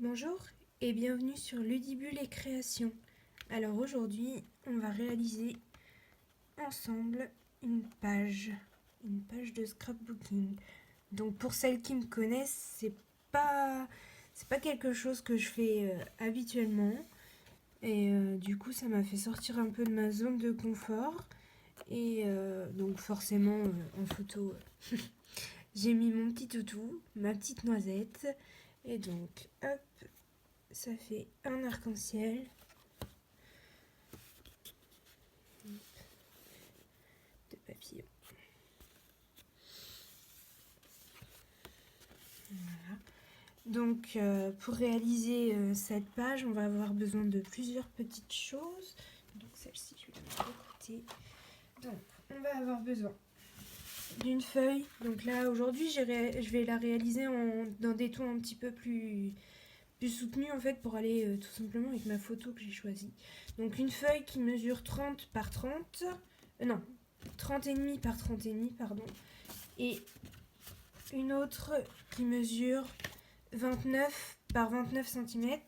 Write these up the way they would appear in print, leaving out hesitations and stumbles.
Bonjour et bienvenue sur Ludibule et Création. Alors aujourd'hui, on va réaliser ensemble une page de scrapbooking. Donc pour celles qui me connaissent, c'est pas quelque chose que je fais habituellement. Et du coup, ça m'a fait sortir un peu de ma zone de confort. Et donc forcément, en photo, j'ai mis mon petit toutou, ma petite noisette. Et donc, hop, ça fait un arc-en-ciel. De papier. Voilà. Donc pour réaliser cette page, on va avoir besoin de plusieurs petites choses. Donc celle-ci, je vais la mettre de côté. Donc on va avoir besoin d'une feuille. Donc là aujourd'hui, je vais la réaliser dans des tons un petit peu plus soutenus en fait pour aller tout simplement avec ma photo que j'ai choisie. Donc une feuille qui mesure 30 par 30. Non, 30,5 par 30,5, pardon. Et une autre qui mesure 29 par 29 cm.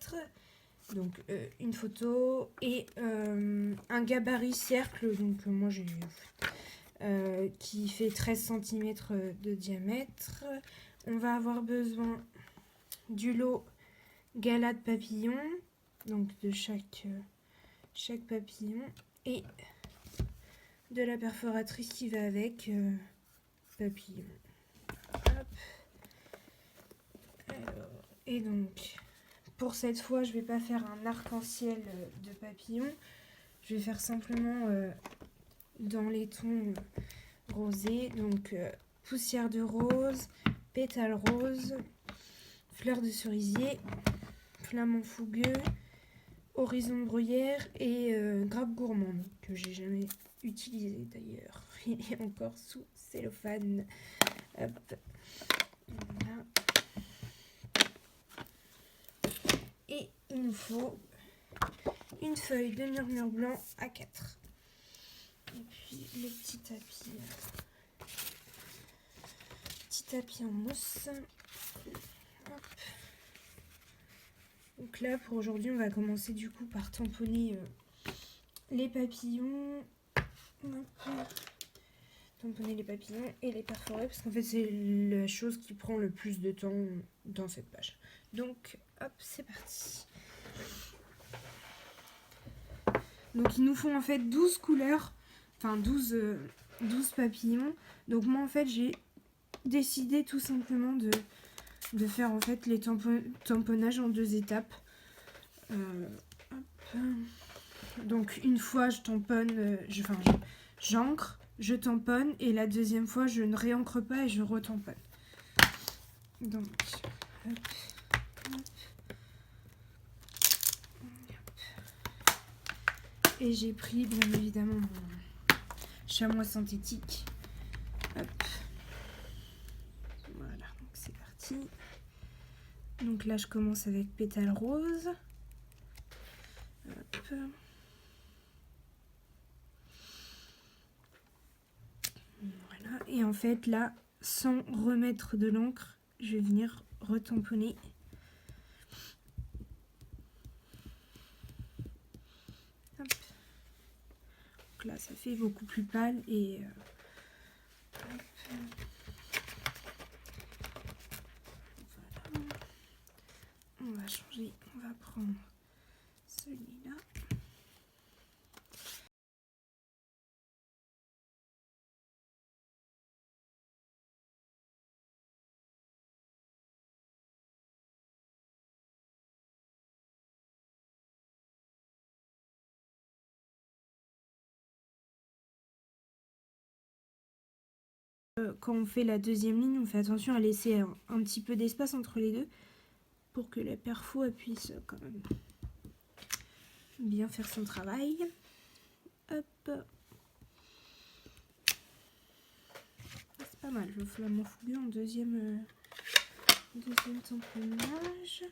Donc une photo et un gabarit cercle. Donc moi j'ai qui fait 13 cm de diamètre. On va avoir besoin du lot gala de papillon. Donc de chaque papillon. Et de la perforatrice qui va avec papillon. Hop. Alors, et donc, pour cette fois, je vais pas faire un arc-en-ciel de papillon. Je vais faire simplement dans les tons rosés. Donc, poussière de rose, pétale rose, fleur de cerisier, flamant fougueux, horizon bruyère et grappe gourmande, que j'ai jamais utilisé d'ailleurs. Il est encore sous cellophane. Hop. Voilà. Et il nous faut une feuille de murmure blanc à 4. Et puis le petit tapis en mousse. Hop. Donc là pour aujourd'hui on va commencer du coup par tamponner les papillons. Hop. Tamponner les papillons et les perforer parce qu'en fait c'est la chose qui prend le plus de temps dans cette page. Donc hop, c'est parti. Donc il nous faut en fait 12 couleurs, enfin 12 papillons. Donc moi en fait j'ai décidé tout simplement de faire en fait les tamponnages en 2 étapes. Hop. Donc une fois je tamponne, j'encre, je tamponne et la deuxième fois je ne réencre pas et je retamponne. Donc hop, hop. Et j'ai pris bien évidemment mon chamois synthétique. Hop. Voilà, donc c'est parti. Donc là je commence avec pétale rose. Hop. Voilà. Et en fait là, sans remettre de l'encre, je vais venir retamponner. Hop. Donc là ça fait beaucoup plus pâle et hop. Voilà. On va changer, on va prendre celui-là. Quand on fait la deuxième ligne, on fait attention à laisser un petit peu d'espace entre les deux pour que la perfo puisse quand même bien faire son travail. Hop. C'est pas mal, le flamant fougueux en deuxième tamponnage.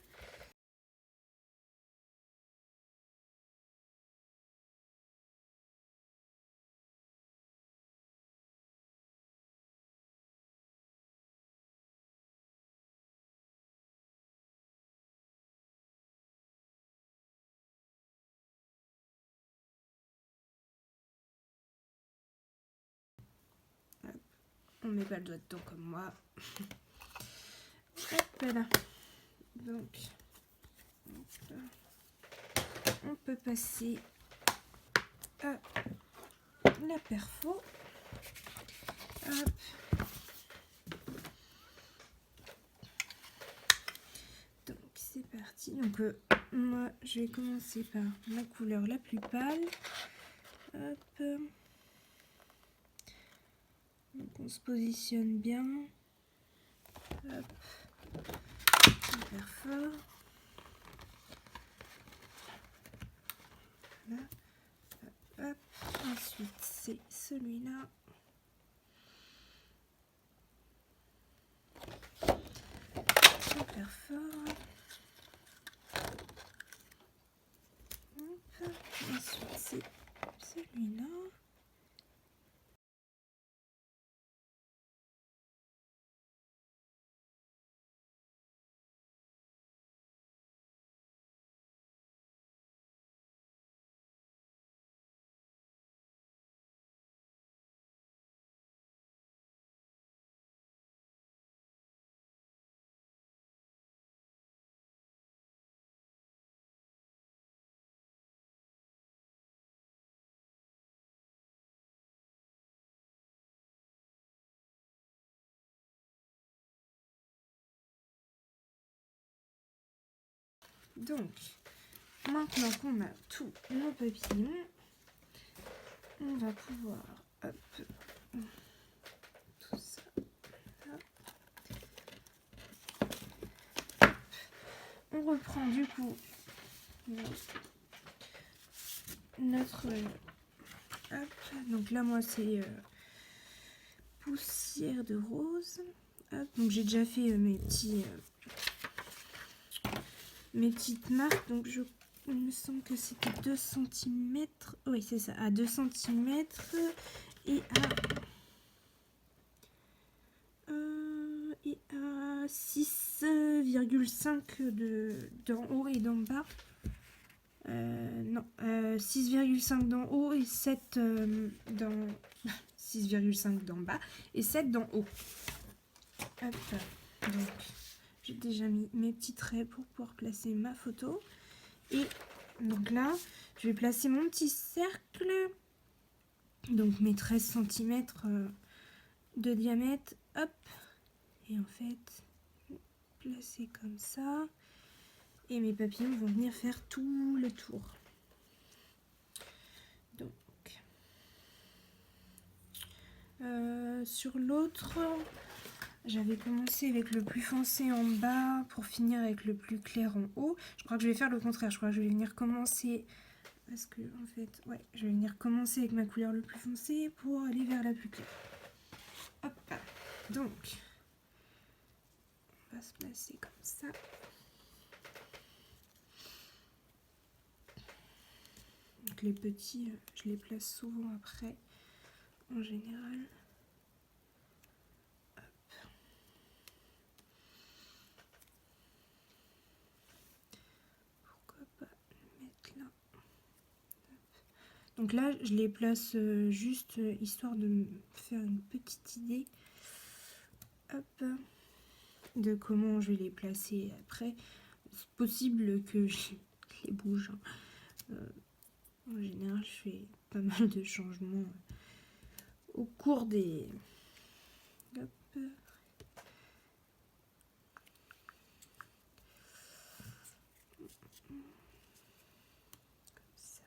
on met pas le doigt dedans comme moi. Hop là. Donc, on peut passer à la perfo. Hop. Donc c'est parti. Donc moi je vais commencer par la couleur la plus pâle. Hop. Donc on se positionne bien. Hop. Super fort. Voilà. Hop, hop. Ensuite c'est celui-là. Super fort. Hop. Ensuite c'est celui-là. Donc, maintenant qu'on a tous nos papillons, on va pouvoir, hop, tout ça, hop. On reprend du coup notre, hop, donc là moi c'est poussière de rose, hop, donc j'ai déjà fait mes petites marques, donc il me semble que c'était 2 cm, oui c'est ça, à 2 cm et à 6,5 d'en haut et d'en bas. Non, 6,5 d'en haut et 7 dans 6,5 d'en bas et 7 d'en haut. Hop, donc j'ai déjà mis mes petits traits pour pouvoir placer ma photo. Et donc là, je vais placer mon petit cercle. Donc mes 13 cm de diamètre. Hop. Et en fait, placer comme ça. Et mes papillons vont venir faire tout le tour. Donc, sur l'autre, j'avais commencé avec le plus foncé en bas pour finir avec le plus clair en haut. Je crois que je vais faire le contraire. Je crois que je vais venir commencer, parce que en fait, ouais, je vais venir commencer avec ma couleur le plus foncé pour aller vers la plus claire. Hop, donc, on va se placer comme ça. Donc les petits, je les place souvent après, en général. Hop. Pourquoi pas le mettre là. Hop. Donc là, je les place juste histoire de me faire une petite idée. Hop. De comment je vais les placer après. C'est possible que je les bouge. En général, je fais pas mal de changements au cours des... Hop. Comme ça.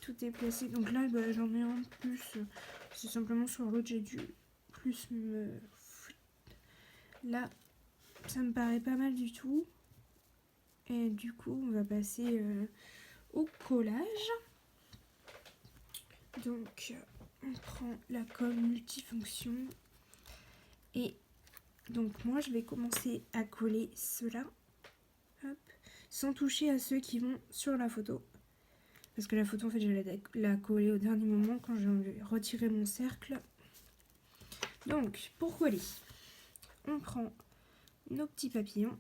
Tout est placé. Donc là, bah, j'en ai un de plus. C'est simplement sur l'autre, j'ai dû plus me... Là, ça me paraît pas mal du tout. Et du coup, on va passer au collage. Donc, on prend la colle multifonction. Et donc, moi, je vais commencer à coller cela. Hop, sans toucher à ceux qui vont sur la photo. Parce que la photo, en fait, je vais la coller au dernier moment quand je vais retirer mon cercle. Donc, pour coller, on prend nos petits papillons,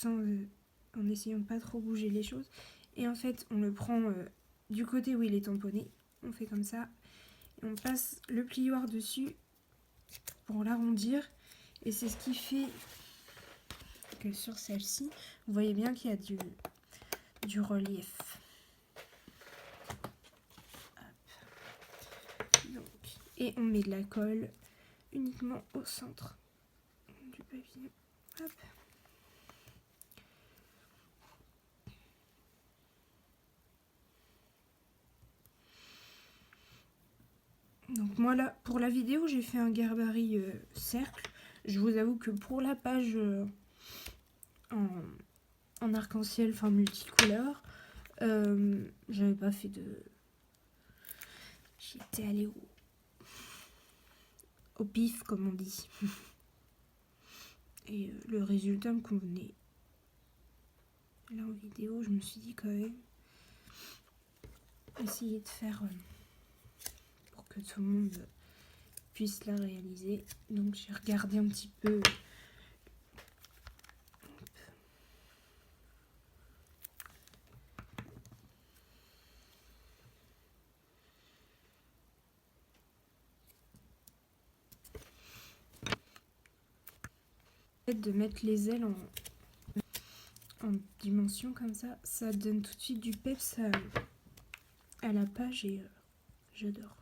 en essayant de pas trop bouger les choses. Et en fait, on le prend du côté où il est tamponné. On fait comme ça. Et on passe le plioir dessus pour l'arrondir. Et c'est ce qui fait que sur celle-ci, vous voyez bien qu'il y a du relief. Donc, et on met de la colle uniquement au centre du papillon. Hop. Donc moi là, pour la vidéo, j'ai fait un gabarit cercle. Je vous avoue que pour la page en arc-en-ciel, enfin multicouleur, j'avais pas fait de... J'étais allée au pif, comme on dit. Et le résultat me convenait. Là en vidéo, je me suis dit quand même essayer de faire pour que tout le monde puisse la réaliser. Donc j'ai regardé un petit peu. De mettre les ailes en dimension comme ça donne tout de suite du peps à la page et j'adore.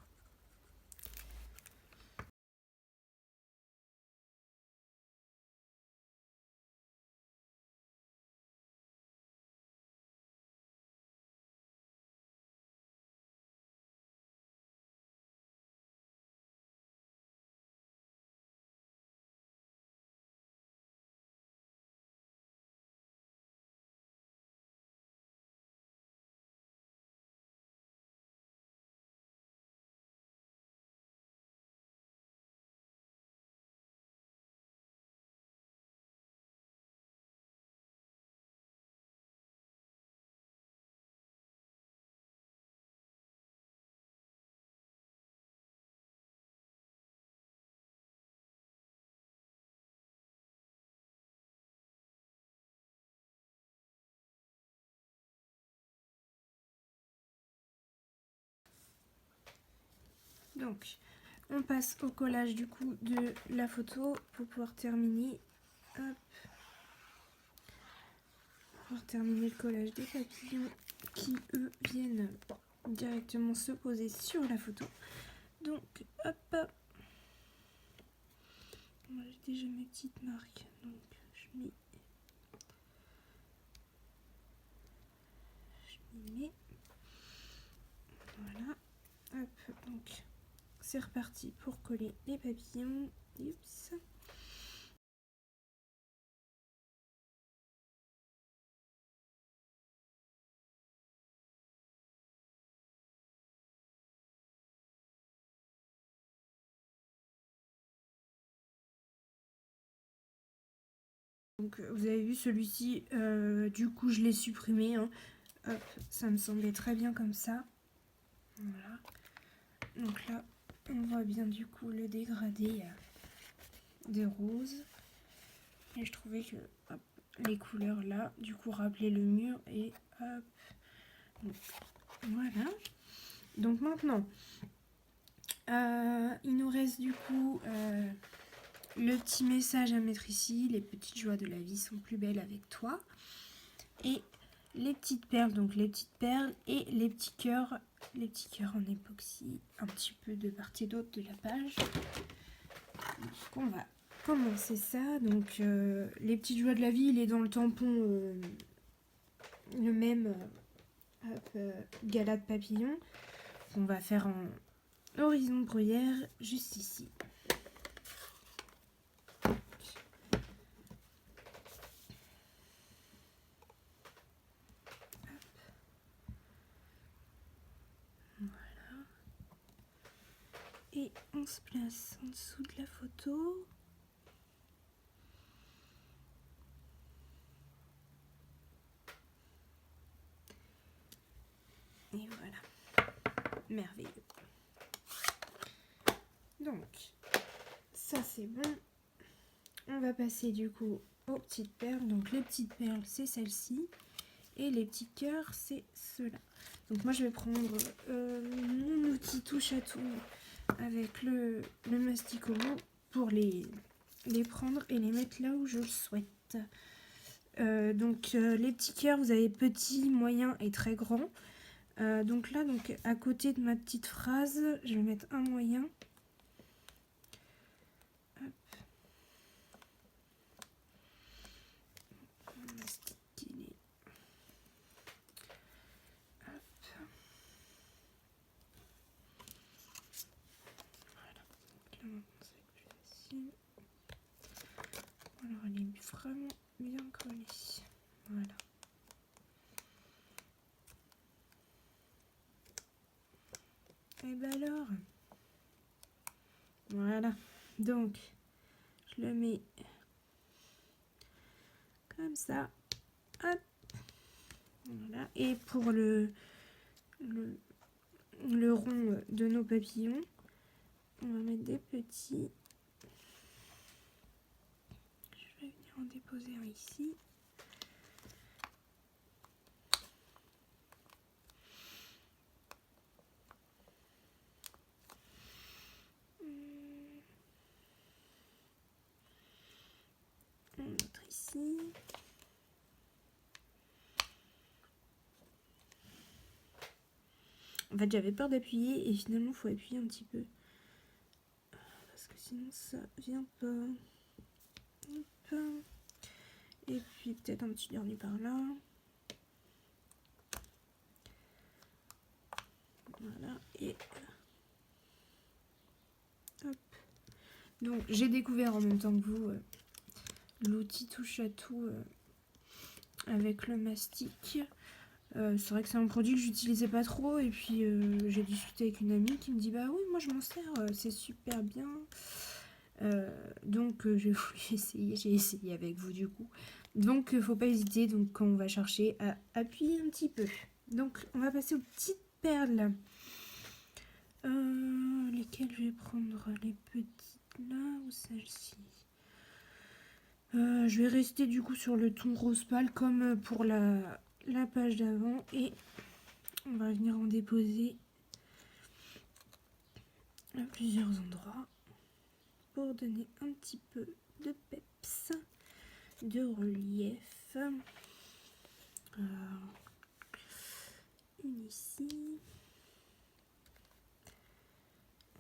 Donc on passe au collage du coup de la photo pour pouvoir terminer. Hop. Pour terminer le collage des papillons qui eux viennent directement se poser sur la photo. Donc hop. Moi j'ai déjà mes petites marques, donc je m'y mets. Voilà. Hop, donc c'est reparti pour coller les papillons. Oups. Donc vous avez vu celui-ci, du coup je l'ai supprimé. Hein. Hop, ça me semblait très bien comme ça. Voilà. Donc là, on voit bien du coup le dégradé de rose. Et je trouvais que hop, les couleurs là, du coup rappelaient le mur et hop. Donc, voilà. Donc maintenant, il nous reste du coup le petit message à mettre ici. Les petites joies de la vie sont plus belles avec toi. Et les petites perles, donc les petites perles et les petits cœurs en époxy, un petit peu de part et d'autre de la page. Donc on va commencer ça. Donc les petites joies de la vie, il est dans le tampon le même gala de papillon. On va faire en horizon bruyère juste ici. on se place en dessous de la photo. Et voilà, merveilleux. Donc, ça c'est bon. On va passer du coup aux petites perles. Donc les petites perles, c'est celle-ci. Et les petits cœurs, c'est ceux-là. Donc moi je vais prendre mon outil touche à tout avec le Masticomo pour les prendre et les mettre là où je le souhaite. Donc les petits cœurs, vous avez petit, moyen et très grand. Donc là, à côté de ma petite phrase, je vais mettre un moyen. Hop. On va mastiquer les... Hop. Voilà. Donc là, maintenant, ça va être plus facile. Alors, elle est vraiment bien collée. Voilà. Et ben alors, voilà, donc je le mets comme ça, hop, voilà, et pour le rond de nos papillons, on va mettre des petits, je vais venir en déposer un ici. Un autre ici. En fait, j'avais peur d'appuyer et finalement, il faut appuyer un petit peu. Parce que sinon, ça vient pas. Hop. Et puis, peut-être un petit dernier par là. Voilà. Et hop. Donc, j'ai découvert en même temps que vous l'outil touche à tout avec le mastic. C'est vrai que c'est un produit que j'utilisais pas trop et puis j'ai discuté avec une amie qui me dit bah oui moi je m'en sers, c'est super bien. Donc j'ai voulu essayer, j'ai essayé avec vous du coup. Donc faut pas hésiter, donc quand on va chercher à appuyer un petit peu. Donc on va passer aux petites perles. Lesquelles je vais prendre, les petites là ou celle-ci? Je vais rester du coup sur le ton rose pâle comme pour la page d'avant et on va venir en déposer à plusieurs endroits pour donner un petit peu de peps, de relief. Une ici.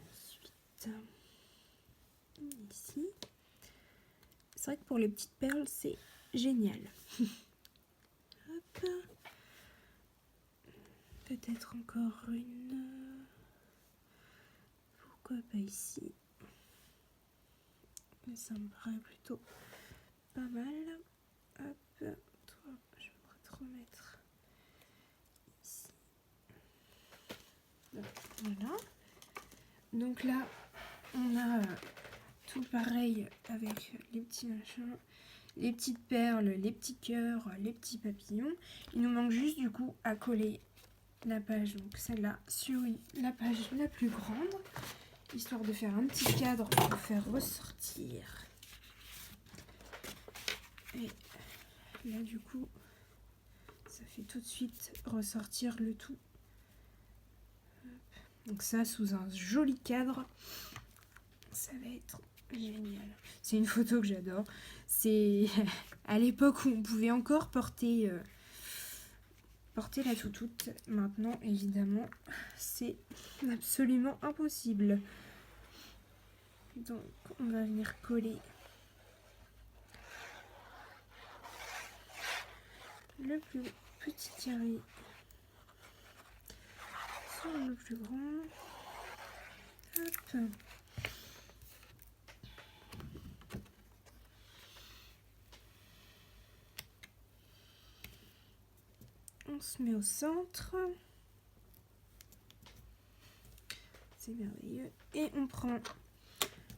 Ensuite, une ici. C'est vrai que pour les petites perles, c'est génial. Hop. Peut-être encore une. Pourquoi pas ici? Ça me paraît plutôt pas mal. Hop. Toi, je vais te remettre ici. Voilà. Donc là, on a tout pareil avec les petits machins, les petites perles, les petits cœurs, les petits papillons. Il nous manque juste du coup à coller la page, donc celle-là, sur la page la plus grande, histoire de faire un petit cadre pour faire ressortir. Et là du coup, ça fait tout de suite ressortir le tout. Donc ça, sous un joli cadre, ça va être génial. C'est une photo que j'adore. C'est à l'époque où on pouvait encore porter la toutoute. Maintenant, évidemment, c'est absolument impossible. Donc, on va venir coller le plus petit carré sur le plus grand. Hop. On se met au centre. C'est merveilleux. Et on prend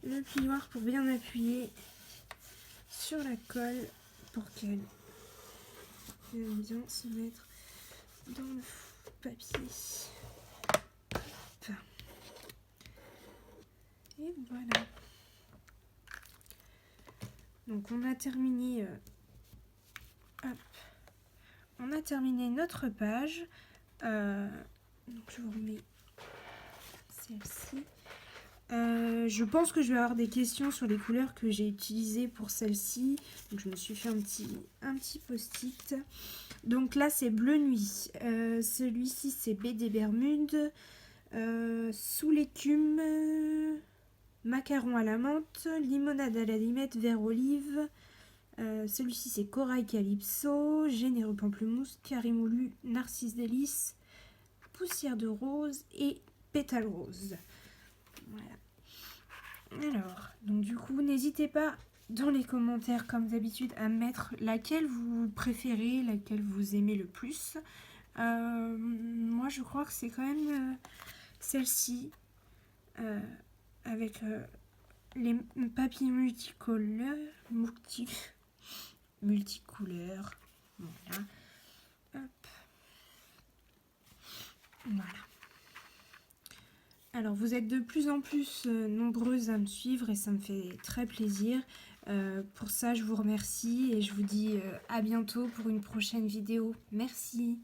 le plioir pour bien appuyer sur la colle pour qu'elle vienne bien se mettre dans le papier. Hop. Et voilà. Donc on a terminé, on a terminé notre page. Donc je vous remets celle-ci. Je pense que je vais avoir des questions sur les couleurs que j'ai utilisées pour celle-ci. Donc je me suis fait un petit post-it. Donc là c'est Bleu Nuit. Celui-ci c'est Baie des Bermudes. Sous l'écume, macaron à la menthe, limonade à la limette, vert olive. Celui-ci c'est Corail Calypso, généreux pamplemousse, carré moulu, narcisse délice, poussière de rose et pétale rose. Voilà. Alors, donc du coup, n'hésitez pas dans les commentaires comme d'habitude à mettre laquelle vous préférez, laquelle vous aimez le plus. Moi je crois que c'est quand même celle-ci avec les papiers multicouleurs. Voilà. Hop. Voilà. Alors vous êtes de plus en plus nombreuses à me suivre et ça me fait très plaisir. Pour ça je vous remercie et je vous dis à bientôt pour une prochaine vidéo. Merci.